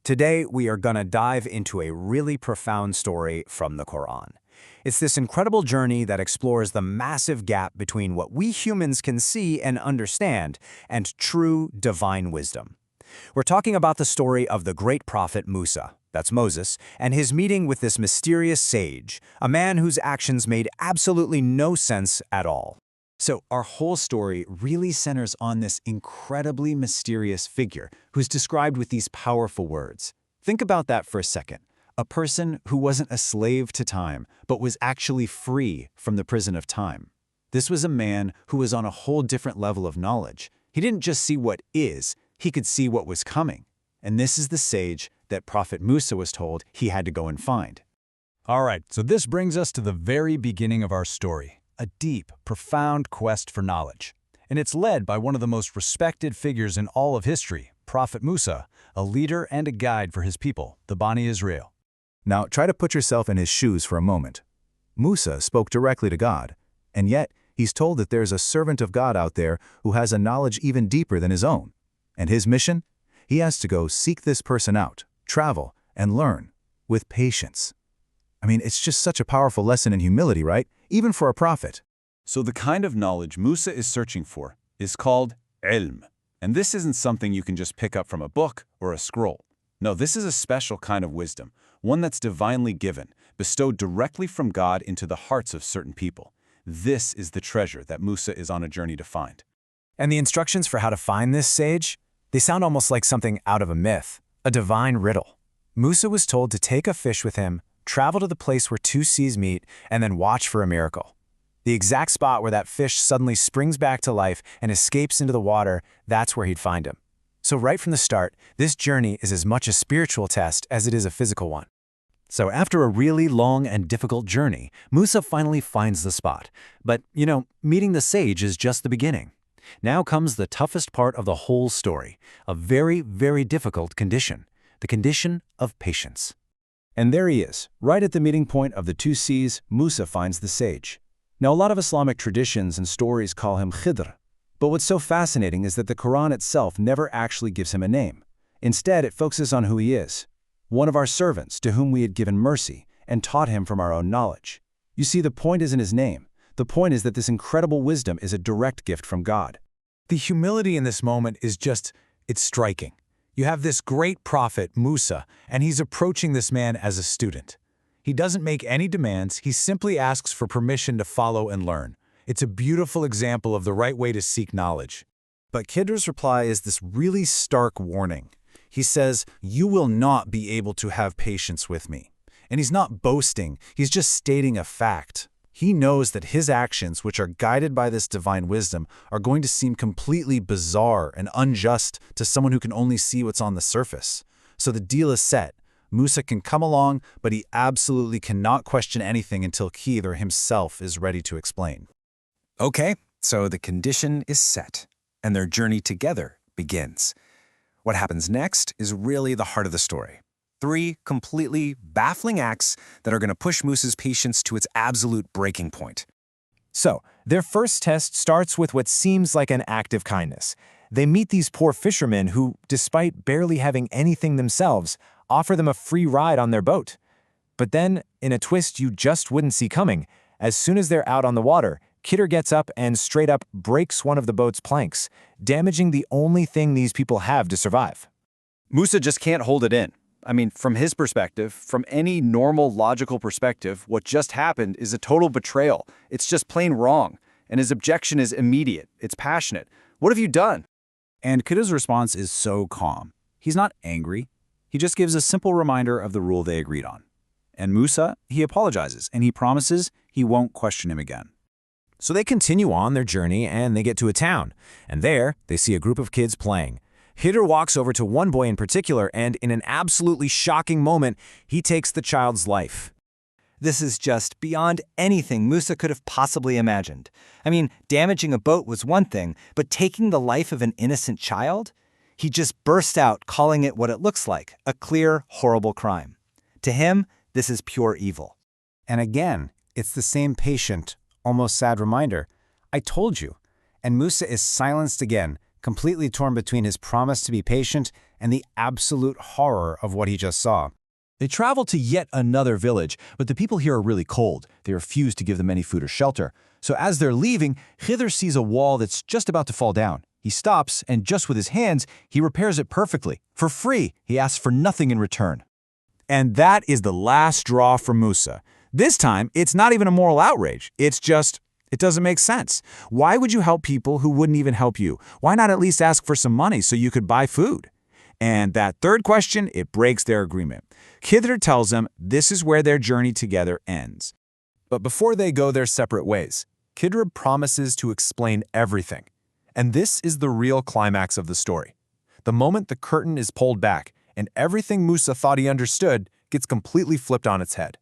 Today, we are going to dive into a really profound story from the Quran. It's this incredible journey that explores the massive gap between what we humans can see and understand and true divine wisdom. We're talking about the story of the great prophet Musa, that's Moses, and his meeting with this mysterious sage, a man whose actions made absolutely no sense at all. So our whole story really centers on this incredibly mysterious figure who's described with these powerful words. Think about that for a second. A person who wasn't a slave to time, but was actually free from the prison of time. This was a man who was on a whole different level of knowledge. He didn't just see what is, he could see what was coming. And this is the sage that Prophet Musa was told he had to go and find. All right, so this brings us to the very beginning of our story. A deep, profound quest for knowledge. And it's led by one of the most respected figures in all of history, Prophet Musa, a leader and a guide for his people, the Bani Israel. Now, try to put yourself in his shoes for a moment. Musa spoke directly to God, and yet he's told that there's a servant of God out there who has a knowledge even deeper than his own. And his mission? He has to go seek this person out, travel, and learn, with patience. I mean, it's just such a powerful lesson in humility, right? Even for a prophet. So the kind of knowledge Musa is searching for is called ilm. And this isn't something you can just pick up from a book or a scroll. No, this is a special kind of wisdom, one that's divinely given, bestowed directly from God into the hearts of certain people. This is the treasure that Musa is on a journey to find. And the instructions for how to find this sage? They sound almost like something out of a myth, a divine riddle. Musa was told to take a fish with him, travel to the place where two seas meet, and then watch for a miracle. The exact spot where that fish suddenly springs back to life and escapes into the water, that's where he'd find him. So right from the start, this journey is as much a spiritual test as it is a physical one. So after a really long and difficult journey, Musa finally finds the spot. But, meeting the sage is just the beginning. Now comes the toughest part of the whole story, a very, very difficult condition, the condition of patience. And there he is, right at the meeting point of the two seas. Musa finds the sage. Now, a lot of Islamic traditions and stories call him Khidr, but what's so fascinating is that the Quran itself never actually gives him a name. Instead, it focuses on who he is, one of our servants to whom we had given mercy and taught him from our own knowledge. You see, the point isn't his name. The point is that this incredible wisdom is a direct gift from God. The humility in this moment is it's striking. You have this great prophet, Musa, and he's approaching this man as a student. He doesn't make any demands, he simply asks for permission to follow and learn. It's a beautiful example of the right way to seek knowledge. But Khidr's reply is this really stark warning. He says, "You will not be able to have patience with me." And he's not boasting, he's just stating a fact. He knows that his actions, which are guided by this divine wisdom, are going to seem completely bizarre and unjust to someone who can only see what's on the surface. So the deal is set. Musa can come along, but he absolutely cannot question anything until Khidr himself is ready to explain. Okay, so the condition is set, and their journey together begins. What happens next is really the heart of the story. 3 completely baffling acts that are going to push Musa's patience to its absolute breaking point. So, their first test starts with what seems like an act of kindness. They meet these poor fishermen who, despite barely having anything themselves, offer them a free ride on their boat. But then, in a twist you just wouldn't see coming, as soon as they're out on the water, Khidr gets up and straight up breaks one of the boat's planks, damaging the only thing these people have to survive. Musa just can't hold it in. I mean, from his perspective, from any normal, logical perspective, what just happened is a total betrayal. It's just plain wrong. And his objection is immediate. It's passionate. What have you done? And Khidr's response is so calm. He's not angry. He just gives a simple reminder of the rule they agreed on. And Musa, he apologizes, and he promises he won't question him again. So they continue on their journey and they get to a town. And there, they see a group of kids playing. Khidr walks over to one boy in particular, and in an absolutely shocking moment, he takes the child's life. This is just beyond anything Musa could have possibly imagined. I mean, damaging a boat was one thing, but taking the life of an innocent child? He just burst out, calling it what it looks like, a clear, horrible crime. To him, this is pure evil. And again, it's the same patient, almost sad reminder. I told you. And Musa is silenced again, completely torn between his promise to be patient and the absolute horror of what he just saw. They travel to yet another village, but the people here are really cold. They refuse to give them any food or shelter. So as they're leaving, Khidr sees a wall that's just about to fall down. He stops, and just with his hands, he repairs it perfectly. For free, he asks for nothing in return. And that is the last straw for Musa. This time, it's not even a moral outrage. It's just, it doesn't make sense. Why would you help people who wouldn't even help you? Why not at least ask for some money so you could buy food? And that third question, it breaks their agreement. Khidr tells them this is where their journey together ends. But before they go their separate ways, Khidr promises to explain everything. And this is the real climax of the story. The moment the curtain is pulled back and everything Musa thought he understood gets completely flipped on its head.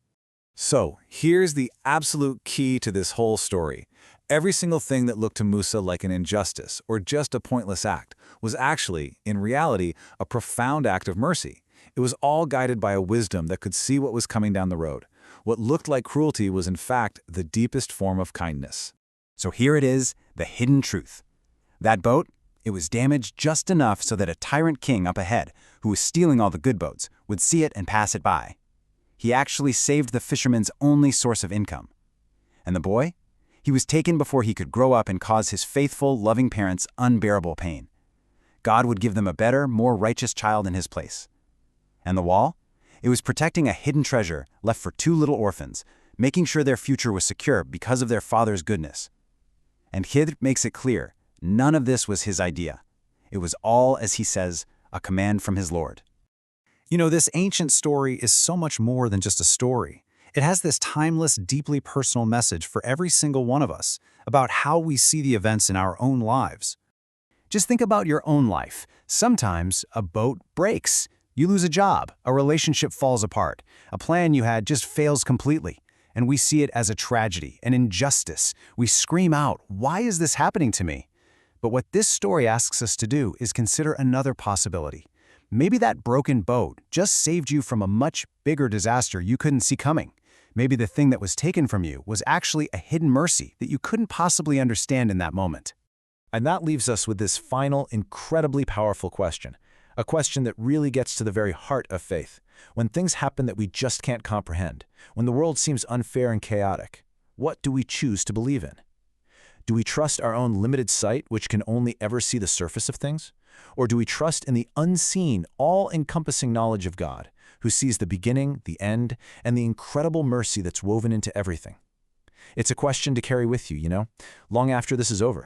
So, here's the absolute key to this whole story. Every single thing that looked to Musa like an injustice or just a pointless act was actually, in reality, a profound act of mercy. It was all guided by a wisdom that could see what was coming down the road. What looked like cruelty was in fact the deepest form of kindness. So here it is, the hidden truth. That boat, it was damaged just enough so that a tyrant king up ahead, who was stealing all the good boats, would see it and pass it by. He actually saved the fisherman's only source of income. And the boy? He was taken before he could grow up and cause his faithful, loving parents unbearable pain. God would give them a better, more righteous child in his place. And the wall? It was protecting a hidden treasure left for two little orphans, making sure their future was secure because of their father's goodness. And Khidr makes it clear, none of this was his idea. It was all, as he says, a command from his Lord. You know, this ancient story is so much more than just a story. It has this timeless, deeply personal message for every single one of us about how we see the events in our own lives. Just think about your own life. Sometimes a boat breaks. You lose a job, a relationship falls apart, a plan you had just fails completely, and we see it as a tragedy, an injustice. We scream out, "Why is this happening to me?" But what this story asks us to do is consider another possibility. Maybe that broken boat just saved you from a much bigger disaster you couldn't see coming. Maybe the thing that was taken from you was actually a hidden mercy that you couldn't possibly understand in that moment. And that leaves us with this final, incredibly powerful question. A question that really gets to the very heart of faith. When things happen that we just can't comprehend, when the world seems unfair and chaotic, what do we choose to believe in? Do we trust our own limited sight, which can only ever see the surface of things? Or do we trust in the unseen, all-encompassing knowledge of God, who sees the beginning, the end, and the incredible mercy that's woven into everything? It's a question to carry with you, long after this is over.